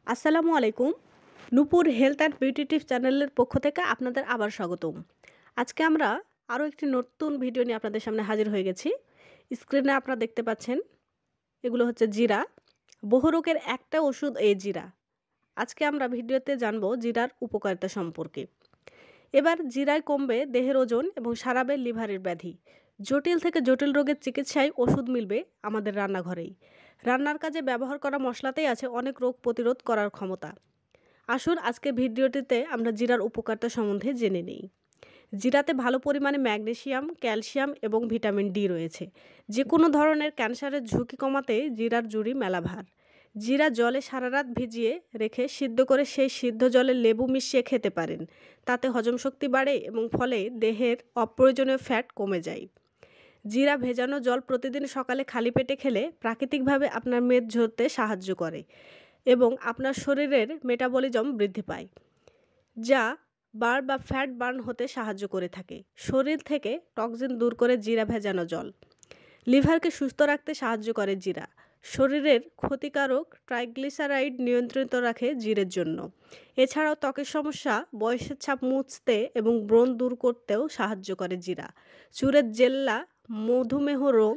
আসসালামু আলাইকুম। নূপুর health and beauty tips চ্যানেলের পক্ষ থেকে আপনাদের আবার স্বাগতম। আজকে আমরা আরও একটি নতুন ভিডিও নিয়ে আপনাদের সামনে হাজির হয়ে গেছি। স্ক্রিনে আপনারা দেখতে পাচ্ছেন, এগুলো হচ্ছে জিরা। বহু রোগের একটা ওষুধ এই জিরা। আজকে আমরা ভিডিওতে জানবো জিরার উপকারিতা সম্পর্কে। এবার জিরায় কমবে দেহের ওজন এবং সারাবে লিভারের ব্যাধি। জটিল থেকে জটিল রোগের চিকিৎসায় ওষুধ মিলবে আমাদের রান্নাঘরেই। রান্নার কাজে ব্যবহার করা মশলাতেই আছে অনেক রোগ প্রতিরোধ করার ক্ষমতা। আসুন আজকে ভিডিওটিতে আমরা জিরার উপকারিতা সম্বন্ধে জেনে নিই। জিরাতে ভালো পরিমাণে ম্যাগনেসিয়াম, ক্যালসিয়াম এবং ভিটামিন ডি রয়েছে। যে কোনো ধরনের ক্যান্সারের ঝুঁকি কমাতে জিরার জুড়ি মেলাভার। জিরা জলে সারা রাত ভিজিয়ে রেখে সিদ্ধ করে সেই সিদ্ধ জলে লেবু মিশিয়ে খেতে পারেন। তাতে হজম শক্তি বাড়ে এবং ফলে দেহের অপ্রয়োজনীয় ফ্যাট কমে যায়। জিরা ভেজানো জল প্রতিদিন সকালে খালি পেটে খেলে প্রাকৃতিকভাবে আপনার মেদ ঝরতে সাহায্য করে এবং আপনার শরীরের মেটাবলিজম বৃদ্ধি পায়, যা বার বা ফ্যাট বার্ন হতে সাহায্য করে থাকে। শরীর থেকে টক্সিন দূর করে জিরা ভেজানো জল। লিভারকে সুস্থ রাখতে সাহায্য করে জিরা। শরীরের ক্ষতিকারক ট্রাইগ্লিসারাইড নিয়ন্ত্রিত রাখে জিরের জন্য। এছাড়াও ত্বকের সমস্যা, বয়সের ছাপ মুছতে এবং ব্রণ দূর করতেও সাহায্য করে জিরা। চুলের জেল্লা, মধুমেহ রোগ,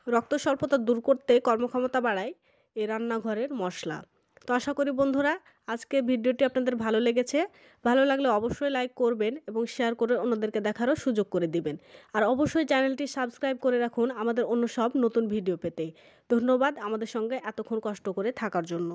রক্ত স্বল্পতা দূর করতে কর্মক্ষমতা বাড়ায় এ রান্নাঘরের মশলা। তো আশা করি বন্ধুরা আজকে ভিডিওটি আপনাদের ভালো লেগেছে। ভালো লাগলে অবশ্যই লাইক করবেন এবং শেয়ার করে অন্যদেরকে দেখারও সুযোগ করে দিবেন। আর অবশ্যই চ্যানেলটি সাবস্ক্রাইব করে রাখুন আমাদের অন্য সব নতুন ভিডিও পেতে। ধন্যবাদ আমাদের সঙ্গে এতক্ষণ কষ্ট করে থাকার জন্য।